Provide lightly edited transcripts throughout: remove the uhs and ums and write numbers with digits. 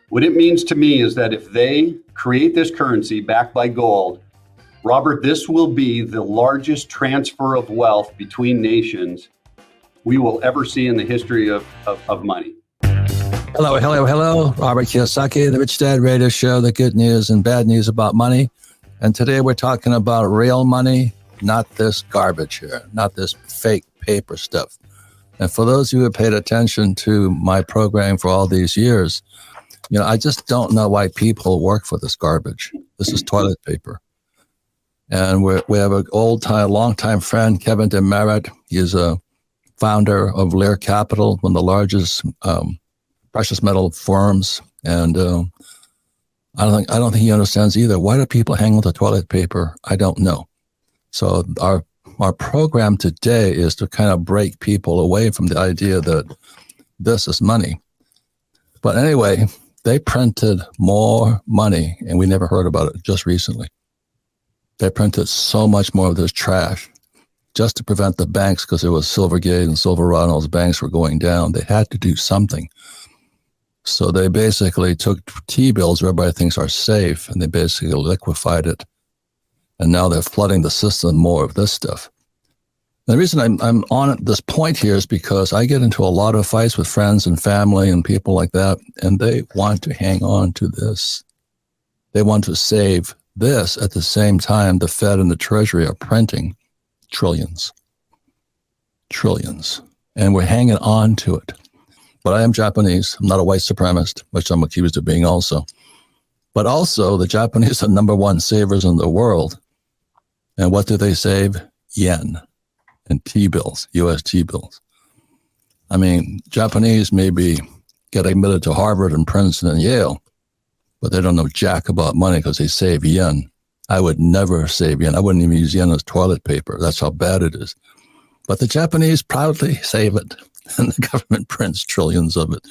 What it means to me is that if they create this currency backed by gold, Robert, this will be the largest transfer of wealth between nations we will ever see in the history of money. Hello. Robert Kiyosaki, the Rich Dad Radio Show, the good news and bad news about money. And today we're talking about real money, not this garbage here, not this fake paper stuff. And for those of you who have paid attention to my program for all these years, I just don't know why people work for this garbage. This is toilet paper. And we have an long-time friend, Kevin DeMerit. He's a founder of Lear Capital, one of the largest precious metal firms. And I don't think he understands either. Why do people hang on to toilet paper? I don't know. So our program today is to kind of break people away from the idea that this is money. But anyway, they printed more money, and we never heard about it just recently. They printed so much more of this trash just to prevent the banks, because it was Silvergate and Silverado, those banks were going down. They had to do something. So they basically took T-bills where everybody thinks are safe, and they basically liquefied it. And now they're flooding the system more of this stuff. The reason I'm on this point here is because I get into a lot of fights with friends and family and people like that, and they want to hang on to this. They want to save this at the same time the Fed and the Treasury are printing trillions. And we're hanging on to it. But I am Japanese. I'm not a white supremacist, which I'm accused of being also. But also, the Japanese are number one savers in the world. And what do they save? Yen. And T-bills, U.S. T-bills. I mean, Japanese maybe get admitted to Harvard and Princeton and Yale, but they don't know jack about money because they save yen. I would never save yen. I wouldn't even use yen as toilet paper. That's how bad it is. But the Japanese proudly save it, and the government prints trillions of it.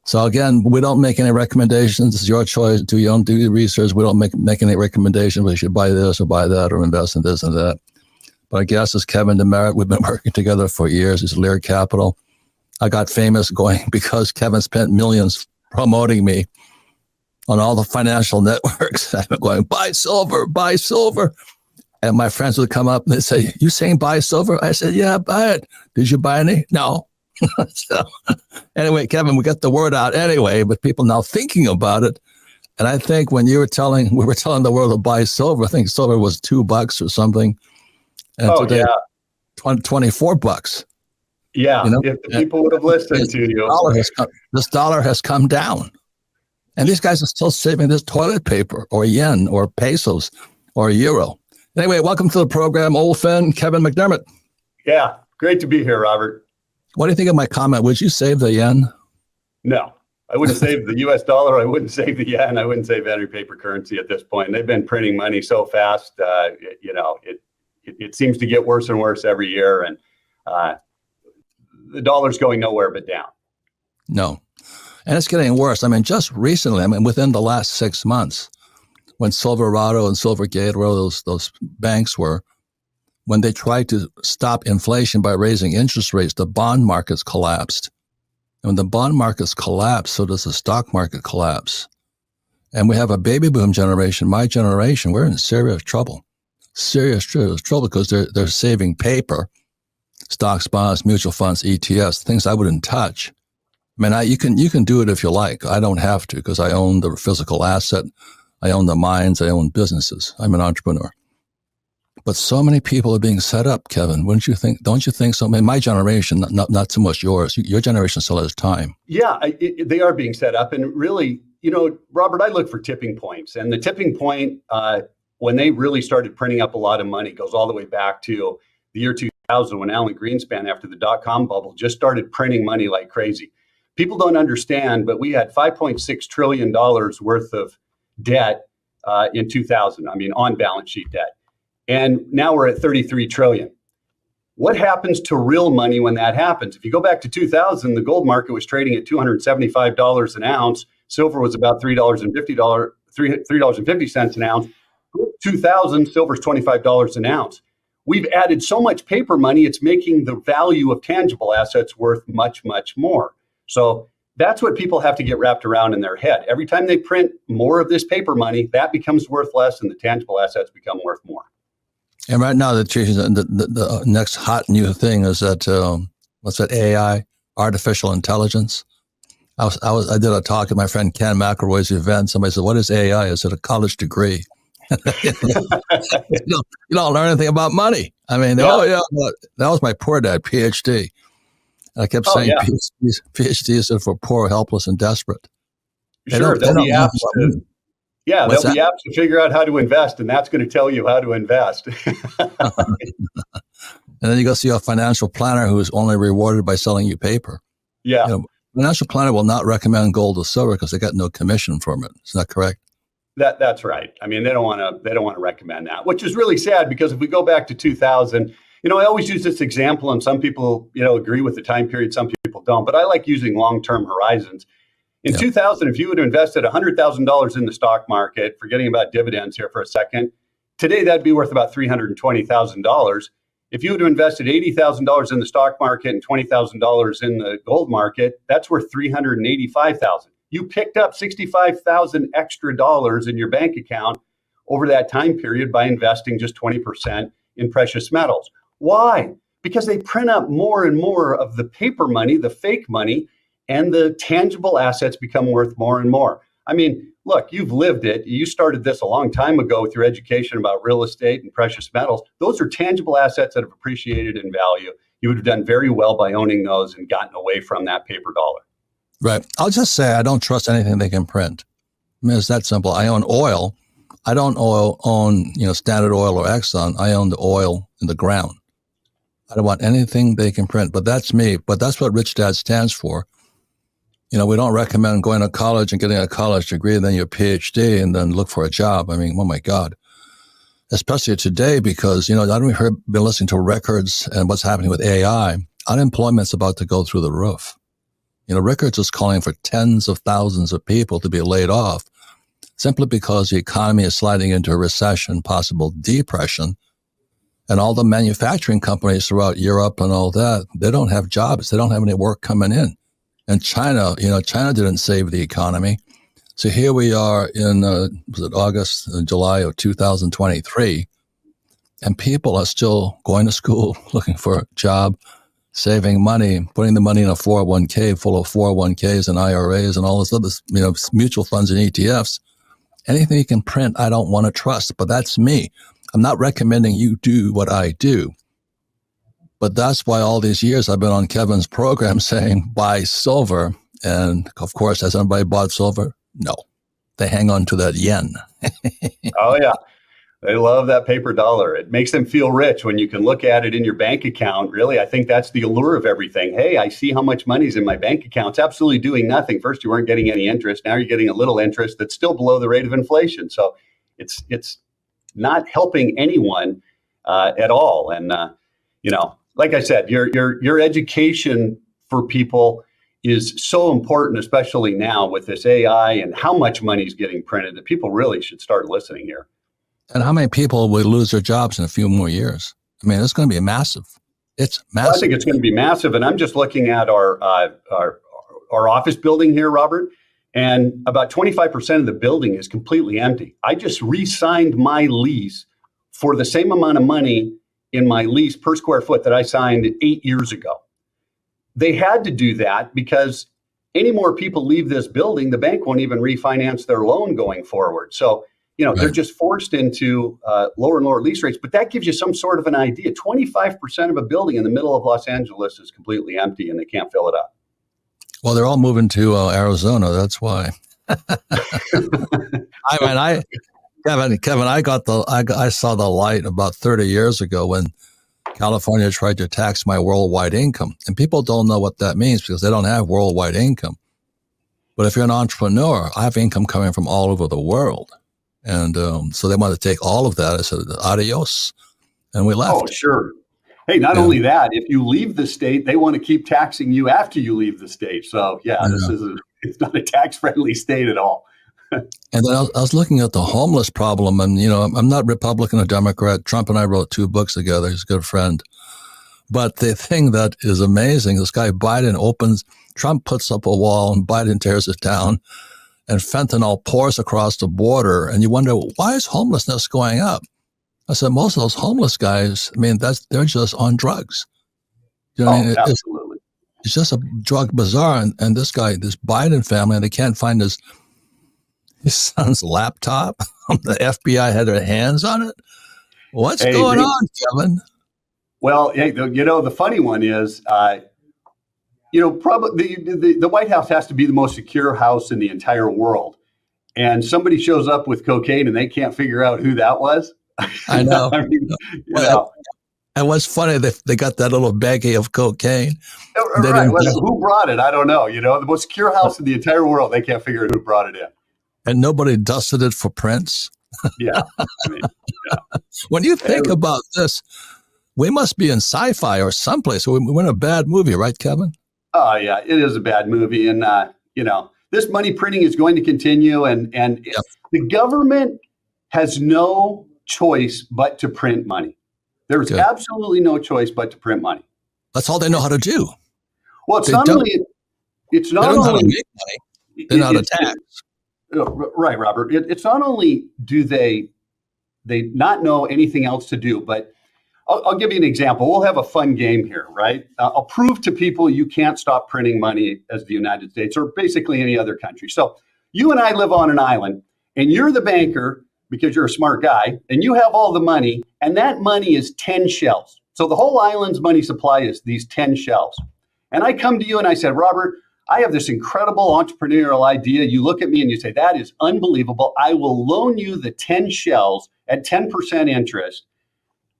So again, we don't make any recommendations. It's your choice. You don't do research. We don't make any recommendations. We should buy this or buy that or invest in this and that. But I guess it's Kevin DeMerit. We've been working together for years. It's Lear Capital. I got famous going because Kevin spent millions promoting me on all the financial networks. I've been going, buy silver. And my friends would come up and they'd say, you saying buy silver? I said, yeah, buy it. Did you buy any? No. So anyway, Kevin, we got the word out anyway, but people now thinking about it. And I think when we were telling the world to buy silver, I think silver was $2 or something. And today, yeah. 24 bucks. Yeah, if the people would have listened to you. This dollar has come down. And these guys are still saving this toilet paper or yen or pesos or euro. Anyway, welcome to the program, old friend Kevin McDermott. Yeah, great to be here, Robert. What do you think of my comment? Would you save the yen? No, I wouldn't save the U.S. dollar. I wouldn't save the yen. I wouldn't save any paper currency at this point. They've been printing money so fast, it seems to get worse and worse every year, and the dollar's going nowhere but down. No, and it's getting worse. I mean, just recently, within the last 6 months, when Silverado and Silvergate, where those banks were, when they tried to stop inflation by raising interest rates, the bond markets collapsed. And when the bond markets collapse, so does the stock market collapse. And we have a baby boom generation, my generation, we're in serious trouble. Serious trouble because they're saving paper, stocks, bonds, mutual funds, ETFs, things I wouldn't touch. I mean, you can do it if you like. I don't have to because I own the physical asset. I own the mines. I own businesses. I'm an entrepreneur. But so many people are being set up, Kevin. Don't you think so? I mean, my generation, not so much yours. Your generation still has time. Yeah, they are being set up. And really, Robert, I look for tipping points. And the tipping point, when they really started printing up a lot of money, goes all the way back to the year 2000 when Alan Greenspan, after the dot-com bubble, just started printing money like crazy. People don't understand, but we had $5.6 trillion worth of debt in 2000. On balance sheet debt. And now we're at 33 trillion. What happens to real money when that happens? If you go back to 2000, the gold market was trading at $275 an ounce. Silver was about $3.50 an ounce. 2000, silver's $25 an ounce. We've added so much paper money, it's making the value of tangible assets worth much, much more. So That's what people have to get wrapped around in their head. Every time they print more of this paper money, that becomes worth less and the tangible assets become worth more. And right now, the next hot new thing is that, what's that, AI, artificial intelligence. I did a talk at my friend Ken McElroy's event. Somebody said, "What is AI?" I said, "A college degree." you don't learn anything about money. I mean, Yeah. oh yeah, that was my poor dad, PhD. And I kept saying yeah. PhDs are for poor, helpless, and desperate. Sure, there'll be apps to, there'll be apps to figure out how to invest, and that's going to tell you how to invest. And then you go see a financial planner who is only rewarded by selling you paper. Yeah. Financial planner will not recommend gold or silver because they got no commission from it. Is that correct? That's right. I mean, they don't want to recommend that, which is really sad because if we go back to 2000, I always use this example, and some people, agree with the time period, some people don't, but I like using long-term horizons. In 2000, if you would have invested $100,000 in the stock market, forgetting about dividends here for a second, today that'd be worth about $320,000. If you would have invested $80,000 in the stock market and $20,000 in the gold market, that's worth $385,000. You picked up $65,000 extra dollars in your bank account over that time period by investing just 20% in precious metals. Why? Because they print up more and more of the paper money, the fake money, and the tangible assets become worth more and more. I mean, look, you've lived it. You started this a long time ago with your education about real estate and precious metals. Those are tangible assets that have appreciated in value. You would have done very well by owning those and gotten away from that paper dollar. Right. I'll just say I don't trust anything they can print. I mean, it's that simple. I own oil. I don't own Standard Oil or Exxon. I own the oil in the ground. I don't want anything they can print, but that's me. But that's what Rich Dad stands for. We don't recommend going to college and getting a college degree and then your PhD and then look for a job. I mean, oh my God. Especially today because, I don't been listening to records and what's happening with AI. Unemployment's about to go through the roof. Records is calling for tens of thousands of people to be laid off simply because the economy is sliding into a recession, possible depression. And all the manufacturing companies throughout Europe and all that, they don't have jobs. They don't have any work coming in. And China, China didn't save the economy. So here we are in, August and July of 2023, and people are still going to school, looking for a job, saving money, putting the money in a 401k full of 401ks and IRAs and all this other, mutual funds and ETFs. Anything you can print, I don't want to trust, but that's me. I'm not recommending you do what I do. But that's why all these years I've been on Kevin's program saying buy silver. And of course, has anybody bought silver? No. They hang on to that yen. Oh, yeah. They love that paper dollar. It makes them feel rich when you can look at it in your bank account. Really, I think that's the allure of everything. Hey, I see how much money's in my bank account. It's absolutely doing nothing. First, you weren't getting any interest. Now you're getting a little interest that's still below the rate of inflation. So it's not helping anyone at all. And, like I said, your education for people is so important, especially now with this AI and how much money is getting printed, that people really should start listening here. And how many people will lose their jobs in a few more years? I mean, it's going to be massive. It's massive. Well, I think it's going to be massive. And I'm just looking at our office building here, Robert, and about 25% of the building is completely empty. I just re-signed my lease for the same amount of money in my lease per square foot that I signed 8 years ago. They had to do that because any more people leave this building, the bank won't even refinance their loan going forward. So, right. They're just forced into lower and lower lease rates. But that gives you some sort of an idea. 25% of a building in the middle of Los Angeles is completely empty and they can't fill it up. Well, they're all moving to Arizona. That's why. Kevin, I saw the light about 30 years ago when California tried to tax my worldwide income. And people don't know what that means because they don't have worldwide income. But if you're an entrepreneur, I have income coming from all over the world. And so they wanted to take all of that. I said, adios. And we left. Oh, sure. Hey, not only that, if you leave the state, they want to keep taxing you after you leave the state. So, it's not a tax-friendly state at all. And then I was looking at the homeless problem. And, I'm not Republican or Democrat. Trump and I wrote 2 books together. He's a good friend. But the thing that is amazing, this guy Biden Trump puts up a wall and Biden tears it down, and fentanyl pours across the border. And you wonder, why is homelessness going up? I said, most of those homeless guys, they're just on drugs. You know what I mean? Absolutely. It's just a drug bazaar. And this Biden family, and they can't find his son's laptop. The FBI had their hands on it. What's going on, Kevin? Well, the funny one is, probably the White House has to be the most secure house in the entire world. And somebody shows up with cocaine and they can't figure out who that was. I know. know. And what's funny, they got that little baggie of cocaine. Right. Who brought it? I don't know. The most secure house in the entire world, they can't figure out who brought it in. And nobody dusted it for prints. Yeah. When you think about this, we must be in sci-fi or someplace. We're in a bad movie, right, Kevin? Oh, yeah, it is a bad movie. And, this money printing is going to continue. And the government has no choice but to print money. There's absolutely no choice but to print money. That's all they know how to do. Well, they don't know how to make money. They know how to tax. Right, Robert. It's not only do they not know anything else to do, but I'll give you an example. We'll have a fun game here, right? I'll prove to people you can't stop printing money as the United States or basically any other country. So you and I live on an island, and you're the banker because you're a smart guy, and you have all the money, and that money is 10 shells. So the whole island's money supply is these 10 shells. And I come to you and I said, Robert, I have this incredible entrepreneurial idea. You look at me and you say, that is unbelievable. I will loan you the 10 shells at 10% interest.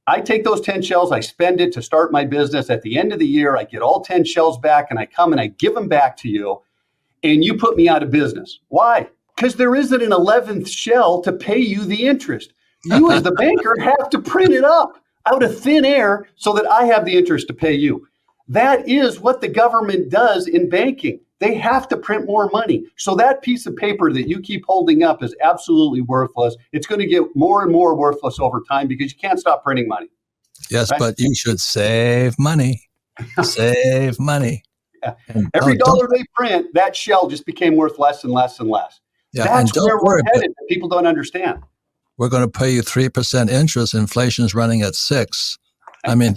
I take those 10 shells, I spend it to start my business. At the end of the year, I get all 10 shells back and I come and I give them back to you and you put me out of business. Why? Because there isn't an 11th shell to pay you the interest. You as the banker have to print it up out of thin air so that I have the interest to pay you. That is what the government does in banking. They have to print more money. So that piece of paper that you keep holding up is absolutely worthless. It's going to get more and more worthless over time because you can't stop printing money. Yes, right? But you should save money. Save money. Yeah. Every dollar they print, that shell just became worth less and less and less. Yeah, that's where we're headed that people don't understand. We're going to pay you 3% interest. Inflation is running at 6%. I mean,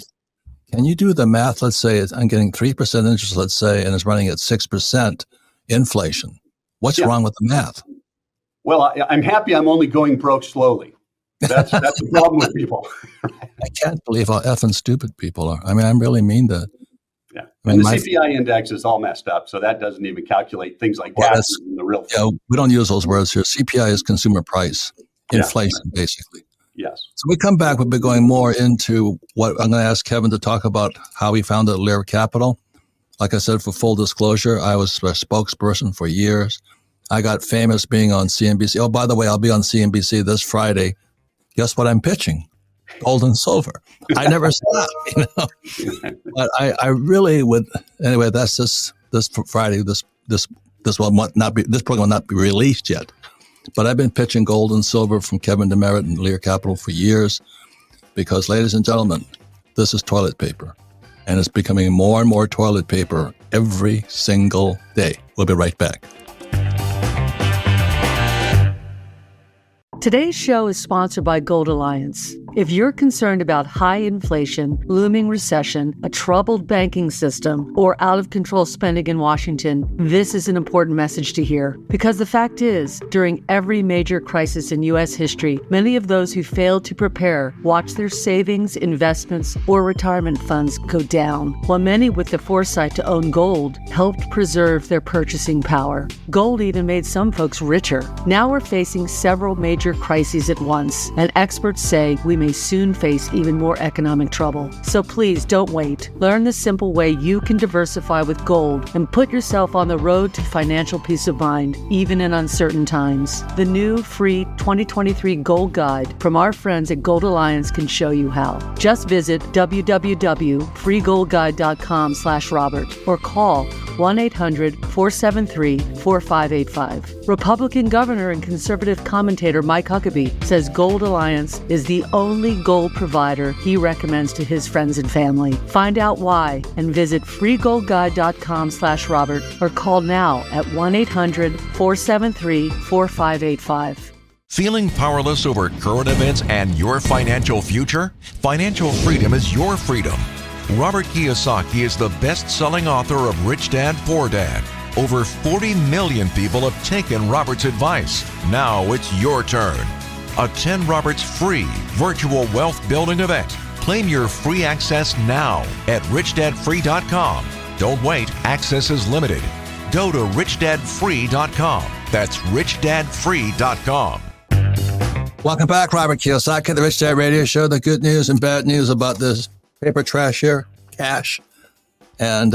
can you do the math? Let's say I'm getting 3% interest, let's say, and it's running at 6% inflation. What's wrong with the math? Well, I'm happy I'm only going broke slowly. That's the problem with people. I can't believe how effing stupid people are. I mean, I really mean that. Yeah. And the CPI index is all messed up, so that doesn't even calculate things like taxes and the real thing. Yeah, we don't use those words here. CPI is consumer price, inflation, basically. Yes. So we come back, we'll be going more into what I'm going to ask Kevin to talk about how he founded Lear Capital. Like I said, for full disclosure, I was a spokesperson for years. I got famous being on CNBC. Oh, by the way, I'll be on CNBC this Friday. Guess what I'm pitching? Gold and silver. I never stop, But I really would. Anyway, that's this Friday. This program will not be released yet. But I've been pitching gold and silver from Kevin DeMeritt and Lear Capital for years because, ladies and gentlemen, this is toilet paper. And it's becoming more and more toilet paper every single day. We'll be right back. Today's show is sponsored by Gold Alliance. If you're concerned about high inflation, looming recession, a troubled banking system, or out-of-control spending in Washington, this is an important message to hear. Because the fact is, during every major crisis in U.S. history, many of those who failed to prepare watched their savings, investments, or retirement funds go down, while many with the foresight to own gold helped preserve their purchasing power. Gold even made some folks richer. Now we're facing several major crises at once, and experts say we may soon face even more economic trouble. So please don't wait. Learn the simple way you can diversify with gold and put yourself on the road to financial peace of mind, even in uncertain times. The new free 2023 Gold Guide from our friends at Gold Alliance can show you how. Just visit www.freegoldguide.com/Robert or call 1-800-473-4585. Republican governor and conservative commentator Mike Huckabee says Gold Alliance is the only gold provider he recommends to his friends and family. Find out why and visit freegoldguide.com/Robert or call now at 1-800-473-4585. Feeling powerless over current events and your financial future? Financial freedom is your freedom. Robert Kiyosaki is the best-selling author of Rich Dad, Poor Dad. Over 40 million people have taken Robert's advice. Now it's your turn. Attend Robert's free virtual wealth building event. Claim your free access now at richdadfree.com. Don't wait, access is limited. Go to richdadfree.com. That's richdadfree.com. Welcome back, Robert Kiyosaki, the Rich Dad Radio Show. The good news and bad news about this paper trash here, cash. And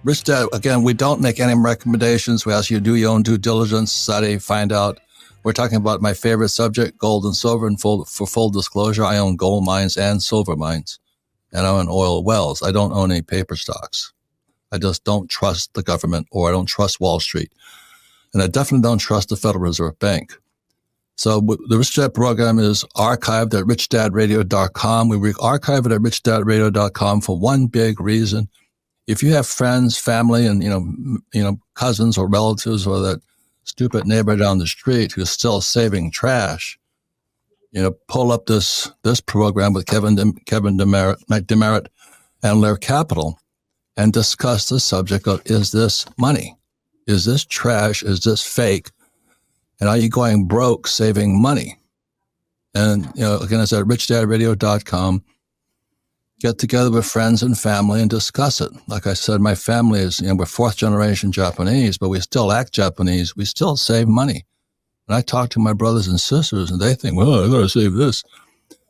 Rich Dad, again, we don't make any recommendations. We ask you to do your own due diligence, study, find out. We're talking about my favorite subject, gold and silver. And for full disclosure, I own gold mines and silver mines, and I own oil wells. I don't own any paper stocks. I just don't trust the government, or I don't trust Wall Street. And I definitely don't trust the Federal Reserve Bank. So the Rich Dad program is archived at richdadradio.com. We archive it at richdadradio.com for one big reason. If you have friends, family, and you know cousins or relatives, or that stupid neighbor down the street who's still saving trash, pull up this program with Kevin Demerit and Lair Capital and discuss the subject of, is this money? Is this trash? Is this fake? And are you going broke saving money? And, again, it's at richdadradio.com. Get together with friends and family and discuss it. Like I said, my family is, we're fourth generation Japanese, but we still act Japanese. We still save money. And I talk to my brothers and sisters and they think, well, I got to save this.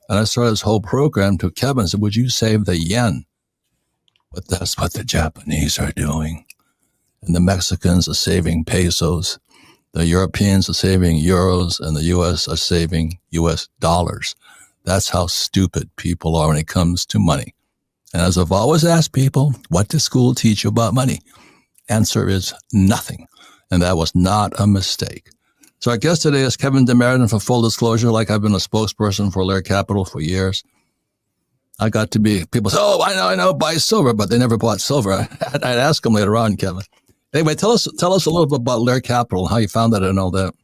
And I started this whole program to Kevin and said, would you save the yen? But that's what the Japanese are doing. And the Mexicans are saving pesos. The Europeans are saving euros, and the U.S. are saving U.S. dollars. That's how stupid people are when it comes to money. And as I've always asked people, what does school teach you about money? Answer is nothing. And that was not a mistake. So our guest today is Kevin Demerit, and for full disclosure, like I've been a spokesperson for Lair Capital for years. I got to be, people say, oh, I know, buy silver, but they never bought silver. I'd ask them later on, Kevin. Anyway, tell us a little bit about Lair Capital, how you found that and all that.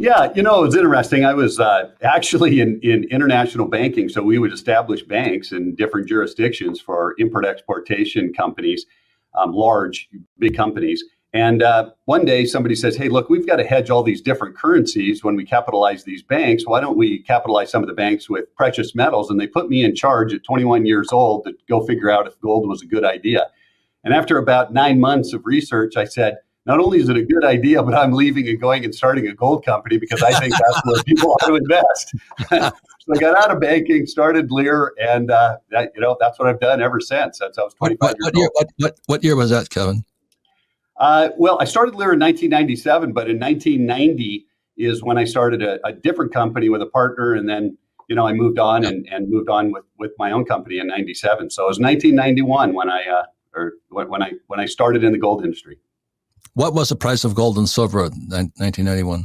Yeah, it was interesting. I was actually in international banking. So we would establish banks in different jurisdictions for import-exportation companies, large, big companies. And one day somebody says, hey, look, we've got to hedge all these different currencies when we capitalize these banks. Why don't we capitalize some of the banks with precious metals? And they put me in charge at 21 years old to go figure out if gold was a good idea. And after about 9 months of research, I said, not only is it a good idea, but I'm leaving and going and starting a gold company because I think that's where people ought to invest. So I got out of banking, started Lear, and that's what I've done ever since. Since I was 25 years old. What year was that, Kevin? Well, I started Lear in 1997, but in 1990 is when I started a different company with a partner, and then I moved on and moved on with my own company in 97. So it was 1991 when I started in the gold industry. What was the price of gold and silver in 1991?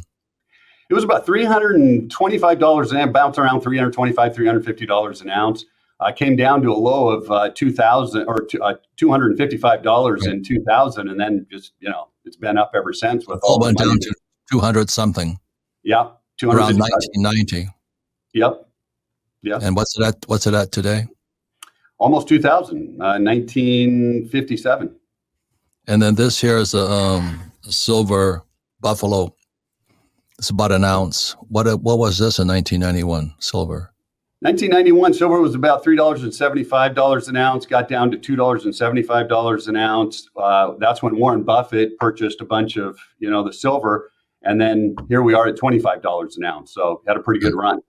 It was about $325 an ounce, bounced around $325, $350 an ounce. Came down to a low of $255 in 2000, and then just it's been up ever since. With all went down to 200 something. Yeah, around 1990. Yep. And what's it at today? Almost 2000, 1957. And then this here is a silver buffalo. It's about an ounce. What was this in 1991, silver? 1991, silver was about $3.75 an ounce, got down to $2.75 an ounce. That's when Warren Buffett purchased a bunch of, the silver. And then here we are at $25 an ounce. So had a pretty good run.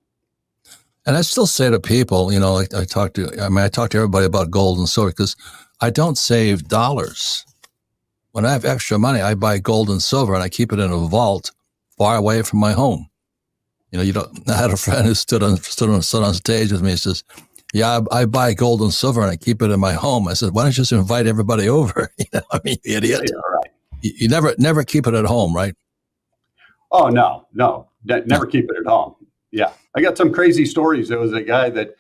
And I still say to people, I talk to everybody about gold and silver because I don't save dollars. When I have extra money, I buy gold and silver and I keep it in a vault far away from my home. I had a friend who stood on stage with me. He says, Yeah, I buy gold and silver and I keep it in my home. I said, why don't you just invite everybody over? I mean, idiot. Yeah, right. You never keep it at home, right? Oh, no. Never keep it at home. Yeah. I got some crazy stories. There was a guy that,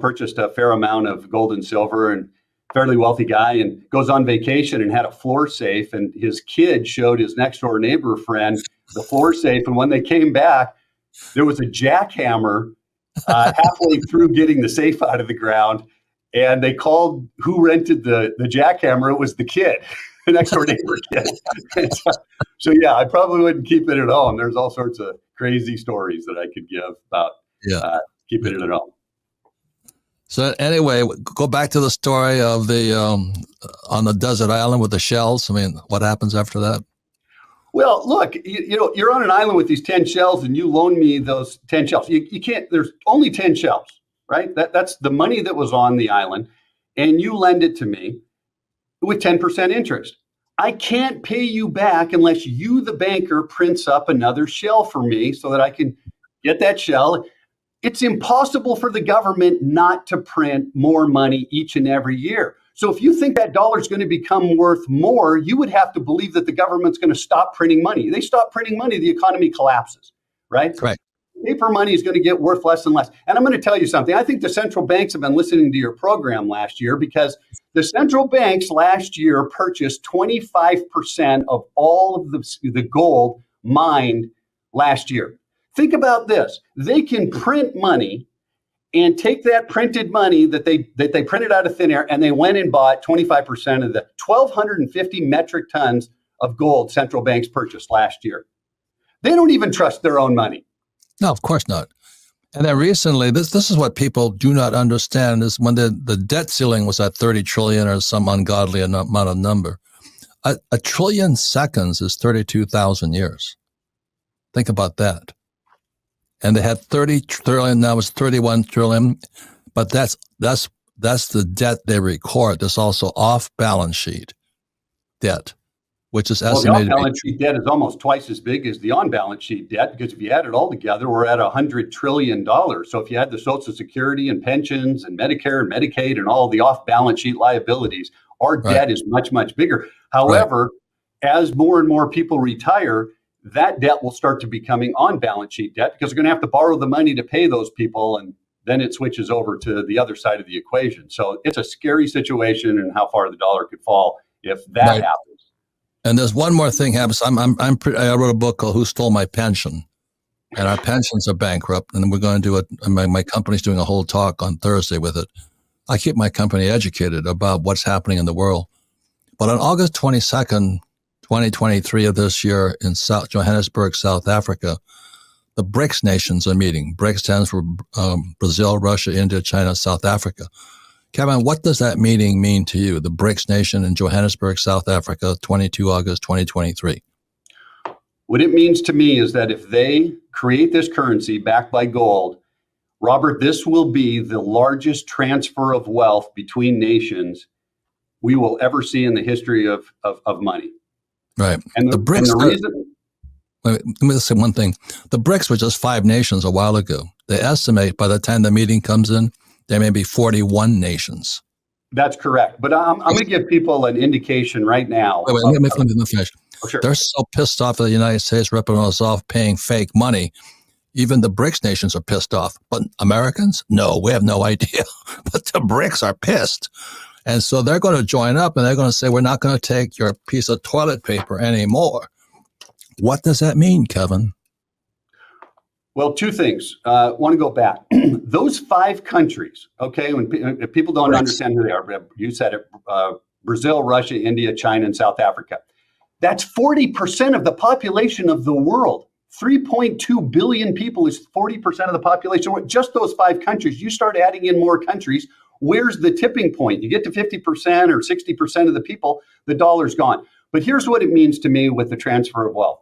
purchased a fair amount of gold and silver, and fairly wealthy guy, and goes on vacation and had a floor safe. And his kid showed his next door neighbor friend the floor safe. And when they came back, there was a jackhammer halfway through getting the safe out of the ground. And they called who rented the jackhammer. It was the kid, the next door neighbor kid. So, yeah, I probably wouldn't keep it at home. There's all sorts of crazy stories that I could give about keeping it at home. So anyway, go back to the story of the on the desert island with the shells. I mean, what happens after that? Well, look, you're on an island with these 10 shells, and you loan me those 10 shells. You can't. There's only 10 shells, right? That's the money that was on the island, and you lend it to me with 10% interest. I can't pay you back unless you, the banker, prints up another shell for me so that I can get that shell. It's impossible for the government not to print more money each and every year. So if you think that dollar is going to become worth more, you would have to believe that the government's going to stop printing money. They stop printing money, the economy collapses, right? Correct. Paper money is going to get worth less and less. And I'm going to tell you something. I think the central banks have been listening to your program last year, because the central banks last year purchased 25% of all of the gold mined last year. Think about this. They can print money and take that printed money that they printed out of thin air, and they went and bought 25% of the 1,250 metric tons of gold central banks purchased last year. They don't even trust their own money. No, of course not. And then recently, this is what people do not understand, is when the debt ceiling was at 30 trillion or some ungodly amount of number. A trillion seconds is 32,000 years. Think about that. And they had 30 trillion, now it's 31 trillion, but that's the debt they record. There's also off balance sheet debt, which is estimated. The off-balance sheet debt is almost twice as big as the on-balance sheet debt, because if you add it all together, we're at $100 trillion. So if you add the Social Security and pensions and Medicare and Medicaid and all the off-balance sheet liabilities, our debt is much, much bigger. However, as more and more people retire, that debt will start to becoming on-balance sheet debt, because they're going to have to borrow the money to pay those people, and then it switches over to the other side of the equation. So it's a scary situation, and how far the dollar could fall if that happens. And there's one more thing happens. I wrote a book called "Who Stole My Pension," and our pensions are bankrupt, and we're going to do it. My company's doing a whole talk on Thursday with it. I keep my company educated about what's happening in the world. But on August 22nd, 2023 of this year in Johannesburg, South Africa, the BRICS nations are meeting. BRICS stands for Brazil, Russia, India, China, South Africa. Kevin, what does that meeting mean to you, the BRICS nation in Johannesburg, South Africa, 22 August 2023? What it means to me is that if they create this currency backed by gold, Robert, this will be the largest transfer of wealth between nations we will ever see in the history of money. Right. And the BRICS. Let me just say one thing. The BRICS were just 5 nations a while ago. They estimate by the time the meeting comes in, there may be 41 nations. That's correct. But I'm going to give people an indication right now. Wait, let me finish. Oh, sure. They're so pissed off that the United States ripping us off paying fake money. Even the BRICS nations are pissed off. But Americans? No, we have no idea. But the BRICS are pissed. And so they're going to join up, and they're going to say, we're not going to take your piece of toilet paper anymore. What does that mean, Kevin? Well, 2 things. I want to go back. Those 5 countries, okay, if people don't understand who they are, you said it, Brazil, Russia, India, China, and South Africa. That's 40% of the population of the world. 3.2 billion people is 40% of the population. Just those 5 countries. You start adding in more countries, where's the tipping point? You get to 50% or 60% of the people, the dollar's gone. But here's what it means to me with the transfer of wealth.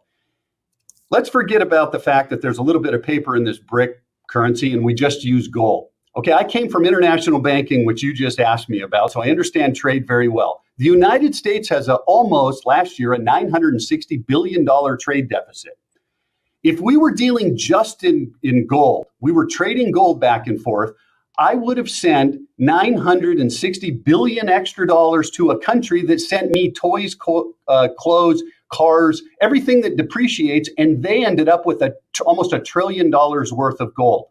Let's forget about the fact that there's a little bit of paper in this BRIC currency and we just use gold. Okay, I came from international banking, which you just asked me about, so I understand trade very well. The United States has almost last year a $960 billion trade deficit. If we were dealing just in gold, we were trading gold back and forth, I would have sent 960 billion extra dollars to a country that sent me toys, clothes, cars, everything that depreciates, and they ended up with almost $1 trillion worth of gold.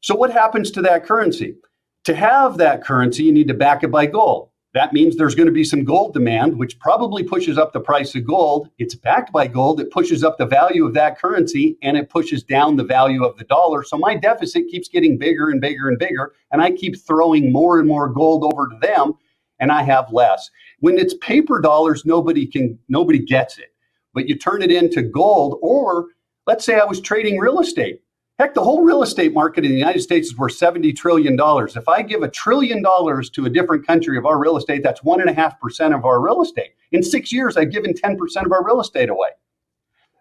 So what happens to that currency? To have that currency, you need to back it by gold. That means there's going to be some gold demand, which probably pushes up the price of gold. It's backed by gold. It pushes up the value of that currency, and it pushes down the value of the dollar. So my deficit keeps getting bigger and bigger and bigger, and I keep throwing more and more gold over to them, and I have less. When it's paper dollars, nobody gets it. But you turn it into gold, or let's say I was trading real estate. Heck, the whole real estate market in the United States is worth $70 trillion. If I give $1 trillion to a different country of our real estate, that's 1.5% of our real estate. In 6 years, I've given 10% of our real estate away.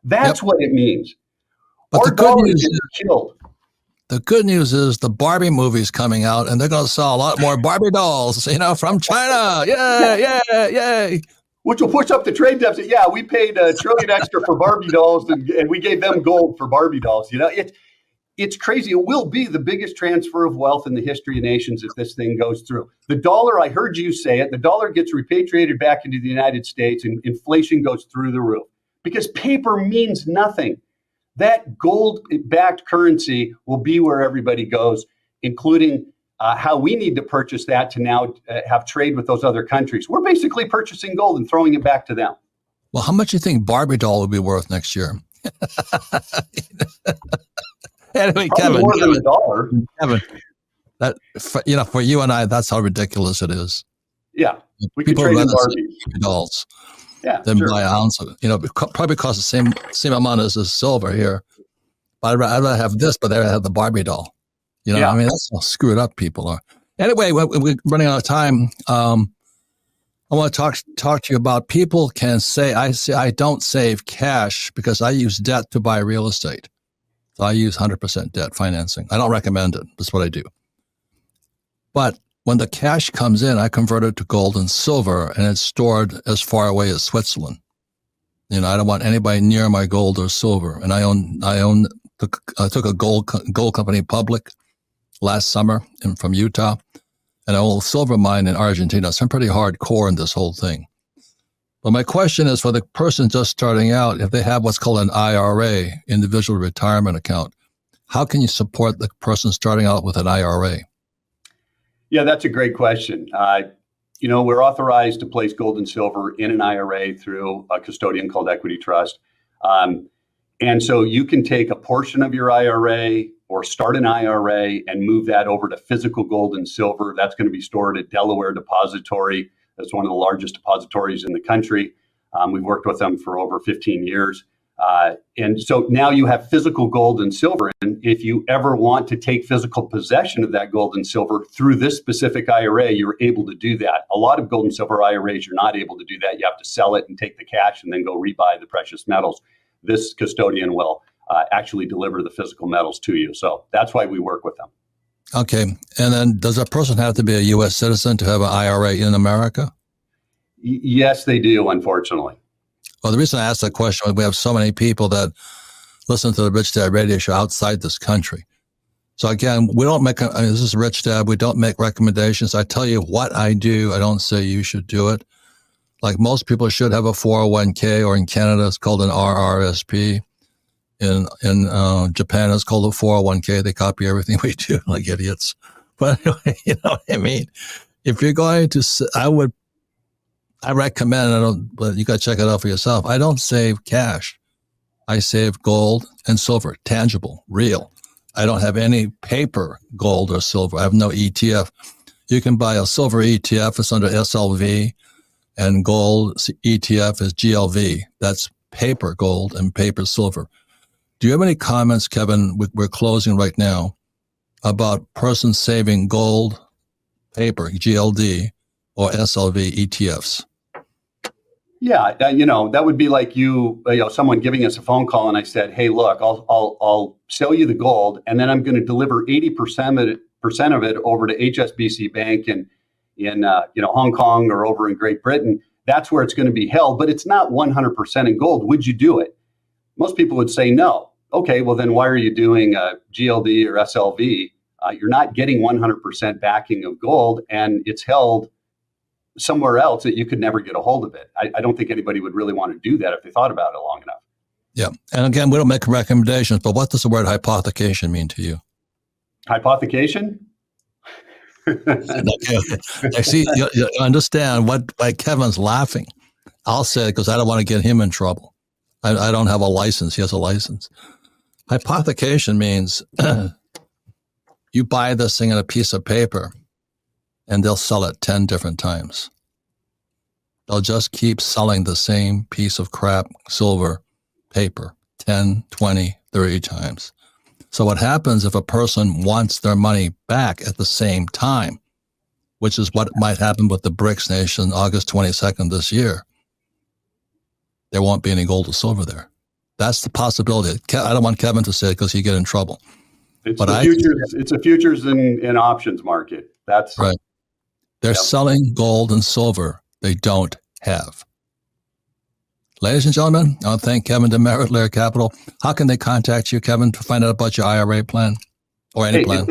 That's what it means. But our dollar is killed. The good news is the Barbie movie's coming out, and they're going to sell a lot more Barbie dolls, from China. Yay. Which will push up the trade deficit. Yeah, we paid $1 trillion extra for Barbie dolls, and we gave them gold for Barbie dolls. It's crazy. It will be the biggest transfer of wealth in the history of nations if this thing goes through. The dollar, I heard you say it, the dollar gets repatriated back into the United States and inflation goes through the roof because paper means nothing. That gold-backed currency will be where everybody goes, including how we need to purchase that to now have trade with those other countries. We're basically purchasing gold and throwing it back to them. Well, how much do you think Barbie doll will be worth next year? Anyway, Kevin, more than $1. Kevin, that for you and I, that's how ridiculous it is. Yeah, we people could trade in Barbie dolls. Yeah, than buy an ounce of it. Probably cost the same amount as the silver here. But I'd rather have this, but I'd rather have the Barbie doll. I mean, that's how screwed up people are. Anyway, we're running out of time. I want to talk to you about people can say, I don't save cash because I use debt to buy real estate. So I use 100% debt financing. I don't recommend it. That's what I do. But when the cash comes in, I convert it to gold and silver, and it's stored as far away as Switzerland. I don't want anybody near my gold or silver. And I took a gold company public last summer from Utah, and an old silver mine in Argentina. So I'm pretty hardcore in this whole thing. But my question is for the person just starting out, if they have what's called an IRA, individual retirement account, how can you support the person starting out with an IRA? Yeah, that's a great question. We're authorized to place gold and silver in an IRA through a custodian called Equity Trust. And so you can take a portion of your IRA or start an IRA and move that over to physical gold and silver. That's going to be stored at Delaware Depository. That's one of the largest depositories in the country. We've worked with them for over 15 years. And so now you have physical gold and silver. And if you ever want to take physical possession of that gold and silver through this specific IRA, you're able to do that. A lot of gold and silver IRAs, you're not able to do that. You have to sell it and take the cash and then go rebuy the precious metals. This custodian will actually deliver the physical metals to you. So that's why we work with them. Okay. And then does a person have to be a U.S. citizen to have an IRA in America? Yes, they do, unfortunately. Well, the reason I asked that question is we have so many people that listen to the Rich Dad radio show outside this country. So again, we don't make, this is Rich Dad, we don't make recommendations. I tell you what I do. I don't say you should do it. Like most people should have a 401k, or in Canada, it's called an RRSP. In Japan, it's called a 401k. They copy everything we do like idiots. But anyway, you know what I mean? If you're going to, I recommend, but you got to check it out for yourself. I don't save cash. I save gold and silver, tangible, real. I don't have any paper gold or silver. I have no ETF. You can buy a silver ETF. It's under SLV, and gold ETF is GLV. That's paper gold and paper silver. Do you have any comments, Kevin? We're closing right now, about persons saving gold, paper, GLD, or SLV ETFs? Yeah, that would be like someone giving us a phone call and I said, "Hey, look, I'll sell you the gold, and then I'm going to deliver 80% of it over to HSBC Bank in Hong Kong or over in Great Britain. That's where it's going to be held, but it's not 100% in gold. Would you do it?" Most people would say no. Okay, well then why are you doing GLD or SLV You're not getting 100% backing of gold, and it's held somewhere else that you could never get a hold of it. I don't think anybody would really want to do that if they thought about it long enough. Yeah. And again, we don't make recommendations, but what does the word hypothecation mean to you? Hypothecation? I see, you understand why Kevin's laughing. I'll say it because I don't want to get him in trouble. I don't have a license. He has a license. Hypothecation means you buy this thing in a piece of paper and they'll sell it 10 different times. They'll just keep selling the same piece of crap, silver, paper, 10, 20, 30 times. So what happens if a person wants their money back at the same time, which is what might happen with the BRICS nation August 22nd this year, there won't be any gold or silver there. That's the possibility. I don't want Kevin to say it because he'd get in trouble. It's a futures and options market. That's right. They're selling gold and silver they don't have. Ladies and gentlemen, I want to thank Kevin DeMerit, Lair Capital. How can they contact you, Kevin, to find out about your IRA plan or any plan?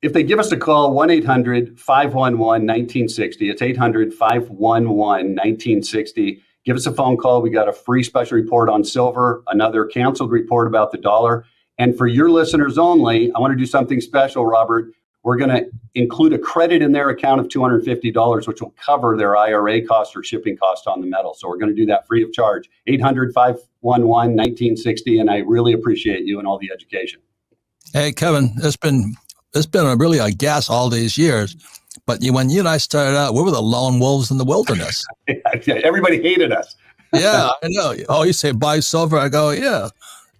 If they give us a call, 1-800-511-1960. It's 800-511-1960. Give us a phone call. We got a free special report on silver, another canceled report about the dollar. And for your listeners only, I want to do something special, Robert. We're going to include a credit in their account of $250, which will cover their IRA cost or shipping cost on the metal. So we're going to do that free of charge. 800-511-1960. And I really appreciate you and all the education. Hey, Kevin, it's been really a gas all these years. But when you and I started out, we were the lone wolves in the wilderness. Everybody hated us. Yeah, I know. Oh, you say buy silver. I go, yeah,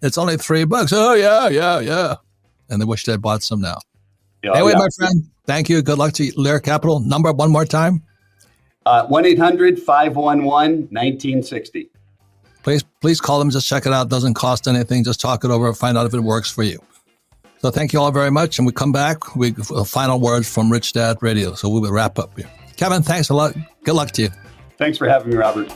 it's only $3. Oh, yeah. And they wish they bought some now. Anyway, my friend, thank you. Good luck to you. Lair Capital. Number one more time. 1-800-511-1960. Please call them. Just check it out. Doesn't cost anything. Just talk it over. Find out if it works for you. So thank you all very much. And we come back with final words from Rich Dad Radio. So we will wrap up here. Kevin, thanks a lot. Good luck to you. Thanks for having me, Robert.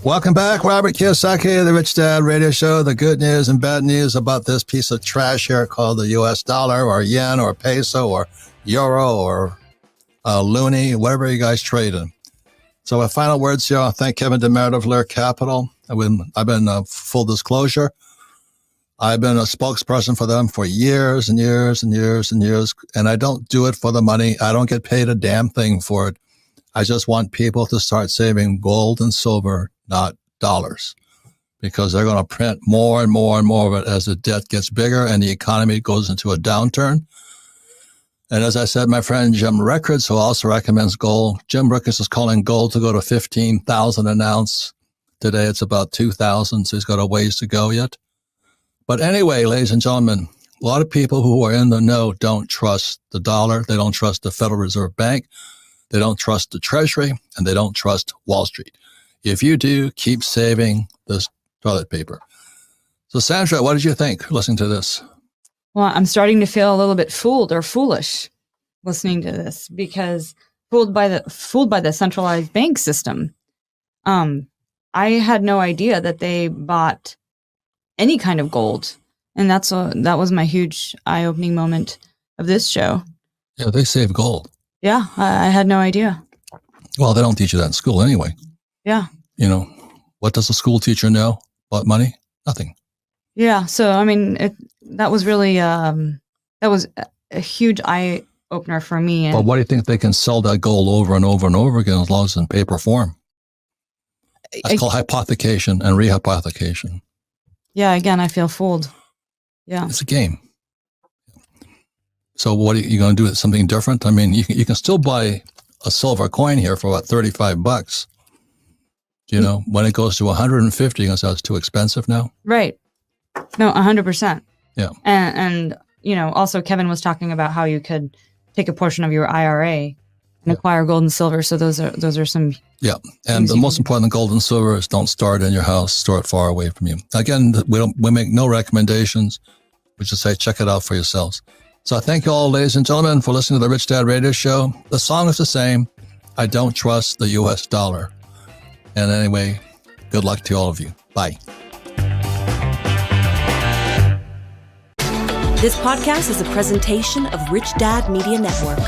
Welcome back. Robert Kiyosaki, the Rich Dad Radio Show. The good news and bad news about this piece of trash here called the US dollar or yen or peso or euro or loonie, whatever you guys trade in. So our final words here. I thank Kevin DeMerit of Lair Capital. I've been full disclosure. I've been a spokesperson for them for years and years and years and years. And I don't do it for the money. I don't get paid a damn thing for it. I just want people to start saving gold and silver, not dollars, because they're going to print more and more and more of it as the debt gets bigger and the economy goes into a downturn. And as I said, my friend Jim Rickards, who also recommends gold, Jim Rickards is calling gold to go to 15,000 an ounce. Today it's about 2,000, so he's got a ways to go yet. But anyway, ladies and gentlemen, a lot of people who are in the know don't trust the dollar. They don't trust the Federal Reserve Bank. They don't trust the Treasury, and they don't trust Wall Street. If you do, keep saving this toilet paper. So Sandra, what did you think listening to this? Well, I'm starting to feel a little bit fooled or foolish listening to this, because fooled by the centralized bank system. I had no idea that they bought any kind of gold, and that was my huge eye-opening moment of this show. Yeah, they save gold. Yeah, I had no idea. Well, they don't teach you that in school anyway. Yeah. You know, what does a school teacher know about money? Nothing. Yeah. So, I mean, that was really, that was a huge eye opener for me. But why do you think they can sell that gold over and over and over again as long as it's in paper form? That's called hypothecation and rehypothecation. Yeah. Again, I feel fooled. Yeah. It's a game. So what are you going to do? Something different? I mean, you can still buy a silver coin here for about $35. You know, when it goes to 150, you're going to say it's too expensive now. Right. No, 100%. Yeah. And you know, also Kevin was talking about how you could take a portion of your IRA and acquire gold and silver. So those are some. Yeah. And the most important gold and silver is don't store it in your house, store it far away from you. Again, we make no recommendations. We just say, check it out for yourselves. So I thank you all, ladies and gentlemen, for listening to the Rich Dad Radio Show. The song is the same. I don't trust the US dollar. And anyway, good luck to all of you. Bye. This podcast is a presentation of Rich Dad Media Network.